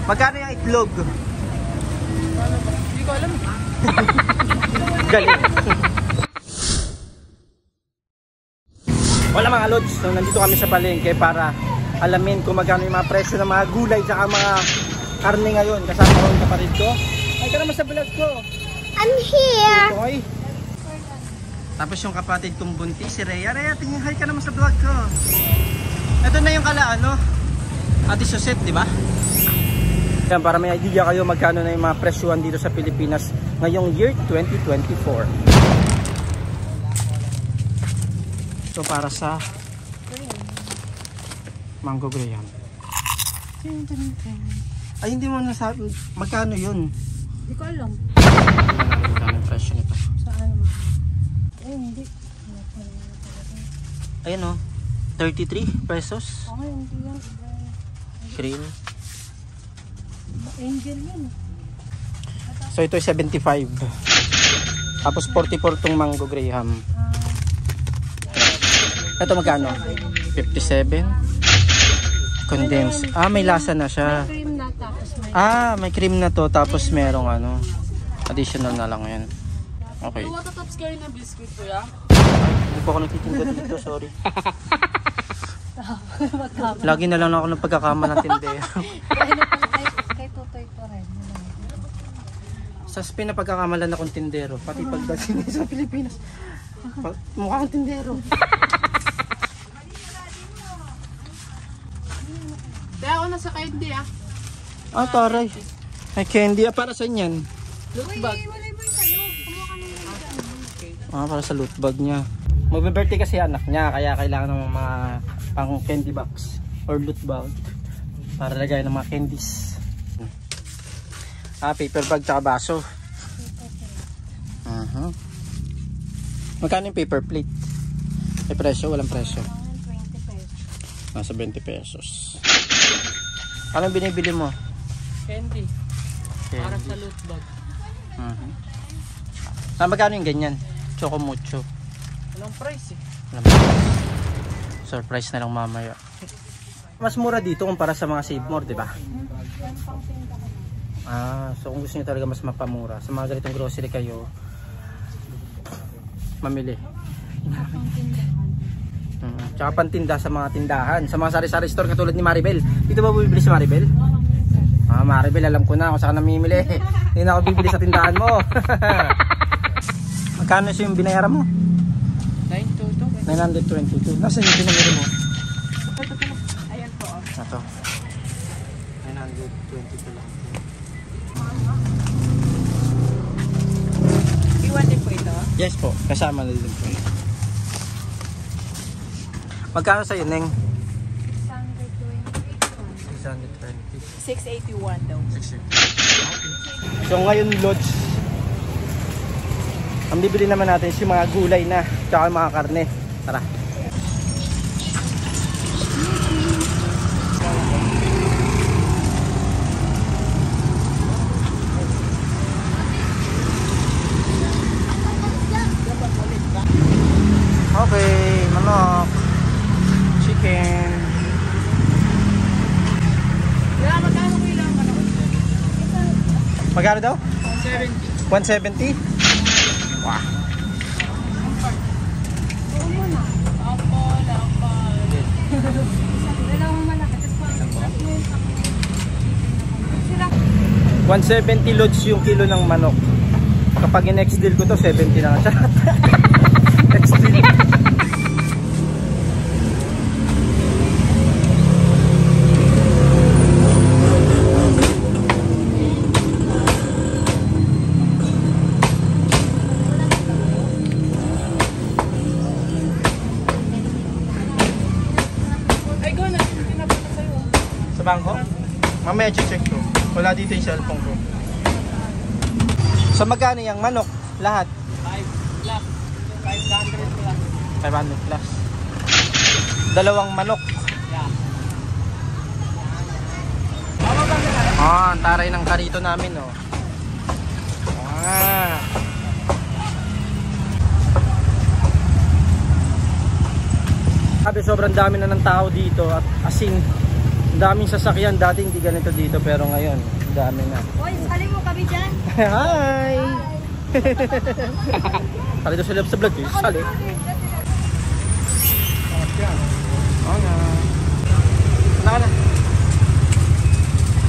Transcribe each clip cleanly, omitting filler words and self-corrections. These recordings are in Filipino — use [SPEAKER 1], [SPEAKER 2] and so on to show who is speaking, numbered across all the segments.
[SPEAKER 1] Magkano yung itlog?
[SPEAKER 2] Hindi ko alam.
[SPEAKER 1] Galing. Wala mga lods, so, nandito kami sa palengke para alamin kung magkano yung mga presyo ng mga gulay at mga karne ngayon. Kasama ko yung kapatid ko. Ay ka naman sa vlog ko.
[SPEAKER 3] I'm here.
[SPEAKER 1] Okay. Tapos yung kapatid kong buntis, si Rhea. Rhea, tingin hi ka naman sa vlog ko. Ito na yung Ate Susette, di ba? Yan, para may idea kayo magkano na yung mga presyuhan dito sa Pilipinas ngayong year 2024. So para sa Mango Graham. Ay, hindi mo nasabi magkano yun?
[SPEAKER 2] Hindi ko alam.
[SPEAKER 1] Magkano yung presyo nito?
[SPEAKER 2] Saan mo? Ay, hindi.
[SPEAKER 1] Ayan o, 33 pesos.
[SPEAKER 2] Okay, hindi yan.
[SPEAKER 1] Cream.
[SPEAKER 2] Angel yun.
[SPEAKER 1] So ito ay 75. Tapos 44 tong Mango Graham. Ito magkano? 57. Condensed. Ah, may lasa na siya.
[SPEAKER 2] May cream na tapos may...
[SPEAKER 1] Ah, may cream na to tapos merong additional na lang yan. Okay.
[SPEAKER 2] What top scary na biscuit ko ya?
[SPEAKER 1] Hindi po ako nagtitinda dito, sorry. Lagi na lang ako ng pagkakama ng tindero.
[SPEAKER 2] Kay Tutoy ko rin.
[SPEAKER 1] Sa Spain na pagkakamalan akong tindero, pati pagdating sa Pilipinas. Mukha akong tindero.
[SPEAKER 2] Kaya ako nasa candy
[SPEAKER 1] Ah, taray. May candy. Para saan yan?
[SPEAKER 2] Look bag.
[SPEAKER 1] Para sa loot bag niya. Magbe-birthday kasi anak niya, kaya kailangan ng mga pang candy box or loot bag para lagay ng mga candies. Paper bag tsaka baso. Magkano yung paper plate? May presyo? Walang presyo?
[SPEAKER 2] 20 pesos.
[SPEAKER 1] Nasa 20 pesos. Anong binibili mo?
[SPEAKER 2] Candy. Para sa loot bag.
[SPEAKER 1] Magkano yung ganyan? Choco mucho.
[SPEAKER 2] Walang price
[SPEAKER 1] Surprise na lang mamaya. Mas mura dito kumpara sa mga Save More, di ba? So kung gusto niyo talaga mas mapamura, sa mga ganitong grocery kayo mamili. Tsaka pantinda sa mga tindahan, sa mga sari-sari store katulad ni Maribel. Dito ba bibili si Maribel? Maribel, alam ko na kung saan namimili. Hindi na ako bibili sa tindahan mo. Magkano yung binayaran mo? 922. Nasaan yung pinamili mo?
[SPEAKER 2] Ayan po.
[SPEAKER 1] Ito. 922 lang.
[SPEAKER 2] Iwan din po ito?
[SPEAKER 1] Yes po, kasama na din po. Magkano sa'yo, Neng?
[SPEAKER 2] 620. 681 daw.
[SPEAKER 1] 680. So ngayon, Lods, ang bibili naman natin is yung mga gulay na tsaka mga karne. Tara. Okay, manok, chicken.
[SPEAKER 2] Magkano ko ilang manok?
[SPEAKER 1] Magkano daw?
[SPEAKER 2] 170.
[SPEAKER 1] 170? Wow. $170 loads yung kilo ng manok. Kapag in-next deal ko to, 70 na nga. Next deal. Sa bangko? Mamaya check ko. Wala dito yung cellphone ko. So magkano yung manok? Lahat? 500 plus. Dalawang manok. Ang taray ng karito namin, oh. Sabi sobrang dami na ng tao dito at asin Daming sasakyan. Dati hindi ganito dito pero ngayon, dami na.
[SPEAKER 3] Hoy, sali mo kami dyan.
[SPEAKER 1] Hi! Sali daw sila sa vlog eh. Sali. Oo nga. Naka na.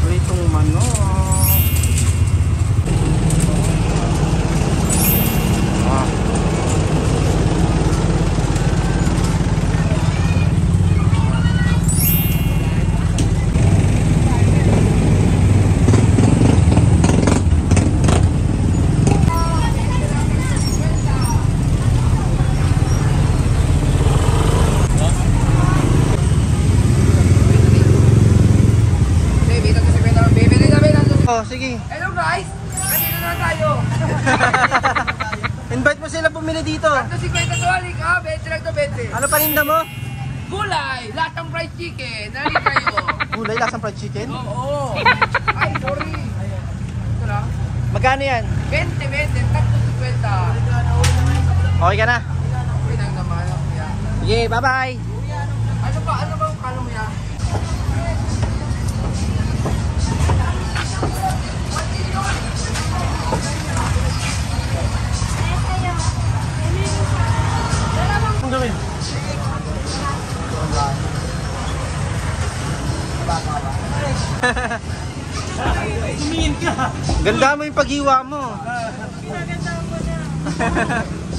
[SPEAKER 1] Pritong manok. Ah. Oh, sige.
[SPEAKER 2] Hello guys! Kanina na tayo!
[SPEAKER 1] Invite mo sila bumili dito.
[SPEAKER 2] Ito si Kwenta Tuwalik ha! 20 lang to 20!
[SPEAKER 1] Ano paninda mo?
[SPEAKER 2] Gulay! Lahat ng fried chicken! Nari kayo!
[SPEAKER 1] Gulay, lasang fried chicken?
[SPEAKER 2] Oo! Ay, sorry! Ito lang.
[SPEAKER 1] Magkano yan?
[SPEAKER 2] 20! Tatlo 50!
[SPEAKER 1] Okay ka na?
[SPEAKER 2] Okay lang naman. Yeah.
[SPEAKER 1] Sige, bye-bye!
[SPEAKER 2] Ano ba ang kano mo yan?
[SPEAKER 1] Ang gawin? Tumingin ka! Ganda mo yung paghiwa mo.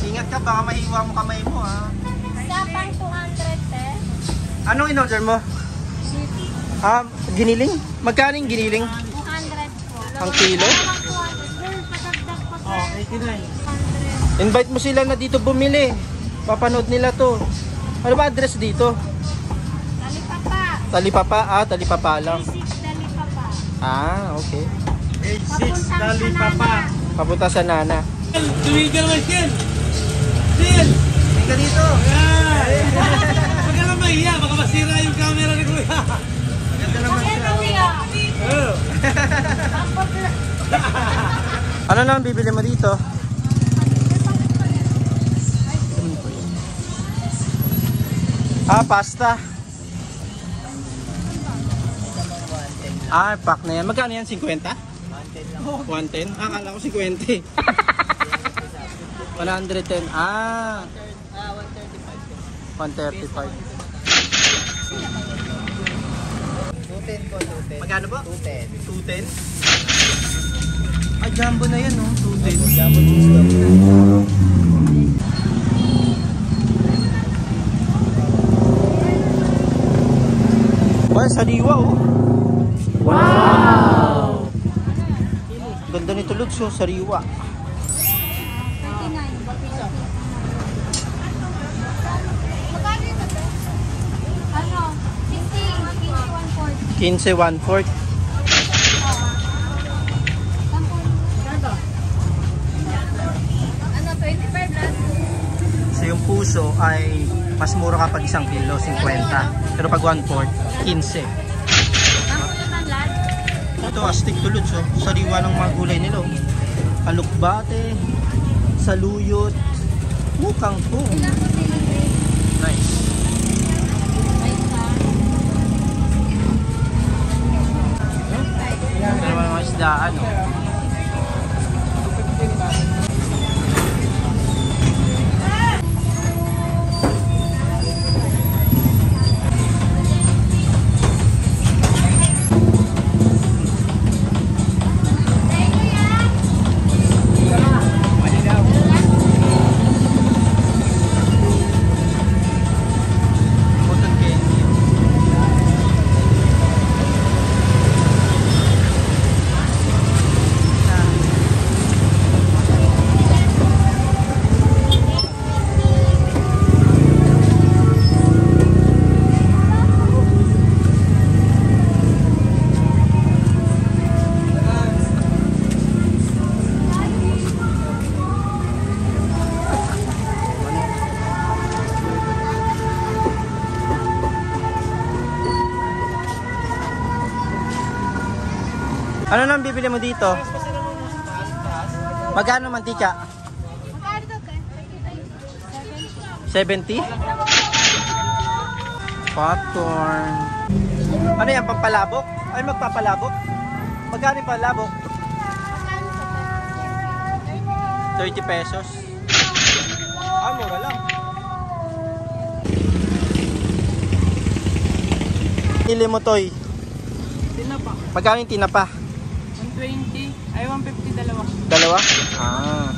[SPEAKER 1] Ingat ka, baka mahiwa mo kamay mo ha.
[SPEAKER 3] Sapang 200 eh.
[SPEAKER 1] Anong in-order mo? Giniling? Magkano yung giniling?
[SPEAKER 3] 200 po.
[SPEAKER 1] Ang kilo?
[SPEAKER 3] Dalawang 200. Girl, patagdag po sir. 100.
[SPEAKER 1] Invite mo sila na dito bumili. Papanood nila to. Ano ba address dito?
[SPEAKER 3] Talipapa.
[SPEAKER 1] Talipapa? Talipapa lang.
[SPEAKER 3] 36 Talipapa.
[SPEAKER 1] Okay.
[SPEAKER 3] Papuntang Talipapa.
[SPEAKER 1] Papunta sa Nana.
[SPEAKER 4] Tumigal mo siya! Siya!
[SPEAKER 1] Hindi ka dito.
[SPEAKER 4] Huwag ka lang mahiya, baka masira yung camera ni Kuya.
[SPEAKER 1] Ganda naman siya. Ano naman bibili mo dito? Pasta. Pack na yan. Magkano yan? 50? 110? Akala ko 50. 110. 135. 135.
[SPEAKER 2] 210 po, 210.
[SPEAKER 1] Magkano ba?
[SPEAKER 2] 210.
[SPEAKER 1] 210? Jumbo na yan, no? 210.
[SPEAKER 2] Jumbo cheese.
[SPEAKER 1] Well, sariwa, oh. Wow! Ganda nito, Lods, oh. Sariwa.
[SPEAKER 3] 99. Magkano ito sir? Ano? 15, 140.
[SPEAKER 1] 15, 1/4.
[SPEAKER 3] Ano, 25 plus?
[SPEAKER 1] So yung puso ay mas mura kapag 1 kilo, 50. Pero pag 1/4, 15.
[SPEAKER 3] Ang pulutan lahat?
[SPEAKER 1] Ito, astig to, Lods, oh. Sariwa ng mga gulay nila, oh. Alukbate, saluyot, mukang po.
[SPEAKER 3] Ilang po delivery?
[SPEAKER 1] Nice.
[SPEAKER 3] Nice ha?
[SPEAKER 1] Ito naman mga isdaan, oh. Cotton candy. Ano nang bibili mo dito? Magkano mantika?
[SPEAKER 3] Magkano ito?
[SPEAKER 1] 70? Popcorn. Ano yan, pampalabok? Ay, magpapalabok? Magkano yung palabok? 30 pesos. Ah, mura lang. Pili mo, Toy.
[SPEAKER 3] Tinapa.
[SPEAKER 1] Magkano yung tinapa?
[SPEAKER 3] 120. Ay, 150 dalawa.
[SPEAKER 1] Dalawa? Ah.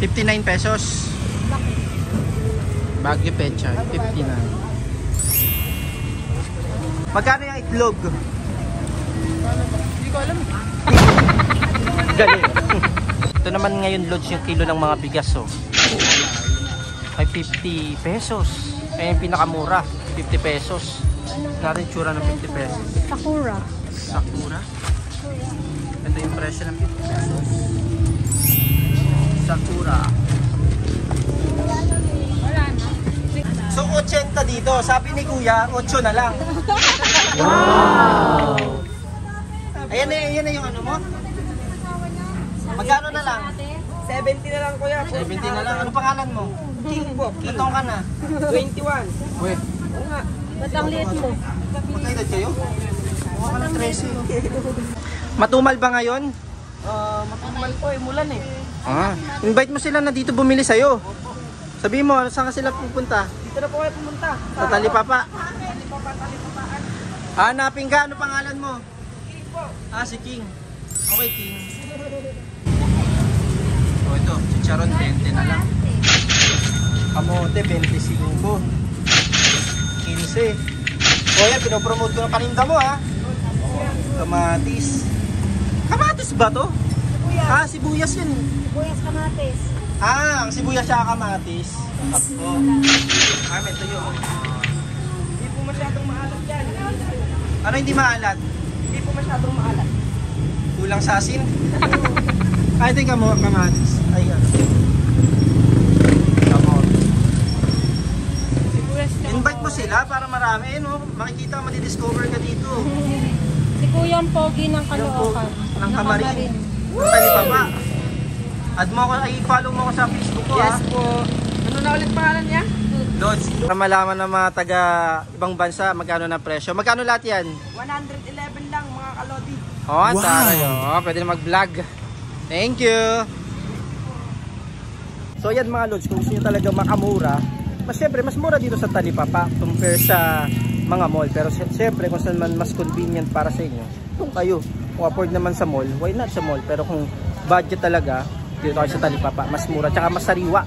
[SPEAKER 1] 59 pesos. Baguio Pechay, 59. Magkano yung itlog?
[SPEAKER 3] Hindi ko alam.
[SPEAKER 1] Galing. Ito naman ngayon, Lods, yung kilo ng mga bigas, oh. Ay 50 pesos. Ay yung pinakamura, 50 pesos. Natin tsura ng 50 pesos.
[SPEAKER 3] Sakura.
[SPEAKER 1] Sakura. Ito yung presyo ng 50 pesos. Sakura.
[SPEAKER 3] Wala na.
[SPEAKER 1] So 80 dito, sabi ni Kuya, 8 na lang. Wow! Ayan na yung ano mo. Magkano na lang?
[SPEAKER 2] 70 na lang kuya.
[SPEAKER 1] 70 na lang. Ano pangalan mo?
[SPEAKER 2] King po.
[SPEAKER 1] Ilang taong ka na?
[SPEAKER 2] 21.
[SPEAKER 1] Uy,
[SPEAKER 2] Oo nga.
[SPEAKER 3] Ba't ang liit mo?
[SPEAKER 1] magkaedad kayo? Mukha ka ng 13. Matumal ba ngayon?
[SPEAKER 2] Matumal po eh. Mulan eh.
[SPEAKER 1] Ah, invite mo sila na dito bumili sa'yo. Sabihin mo, saan ka sila pupunta?
[SPEAKER 2] Dito na po kayo pumunta.
[SPEAKER 1] Sa Talipapa. Hanapin ka, ano pangalan mo?
[SPEAKER 2] King po.
[SPEAKER 1] Ah, si King. Okay, King. Oh, ito, chicharon 20 na lang. Kamote 25. 15. O yan, pinopromote ko ng paninda mo ha. Kamatis. Kamatis ba to? Ah, sibuyas yun.
[SPEAKER 3] Sibuyas kamatis.
[SPEAKER 1] Ah, ang sibuyas siya kamatis. Apo. Ah, may tuyo.
[SPEAKER 2] Hindi po masyadong maalat yan.
[SPEAKER 1] Ano hindi maalat?
[SPEAKER 2] Hindi po masyadong maalat.
[SPEAKER 1] Kulang sa asin? Ay, ito yung kamatis. Ay, ano. Kamote.
[SPEAKER 3] Sibuyas na.
[SPEAKER 1] Invite mo sila para marami, no? Makikita, madidiscover ka dito.
[SPEAKER 3] Si Kuya ang pogi ng Caloocan.
[SPEAKER 1] Ng Kamarin. Ng Talipapa. Add mo ako, ay follow mo ako sa Facebook ko,
[SPEAKER 2] Yes
[SPEAKER 1] ha?
[SPEAKER 2] po. Ano na ulit pangalan niya?
[SPEAKER 1] Lods. Para malaman ng mga taga ibang bansa, magkano na presyo. Magkano lahat yan?
[SPEAKER 2] 111 lang mga kalodi.
[SPEAKER 1] Oh, wow. Taray, oh. Pwede na mag-vlog. Thank you. So yan mga Lods, kung gusto nyo talaga makamura, syempre mas mura dito sa Talipapa compare sa mga mall. Pero syempre kung saan man mas convenient para sa inyo, kung kayo, kung afford naman sa mall, why not sa mall? Pero kung budget talaga, dito tayo sa Talipapa, mas mura, tsaka mas sariwa.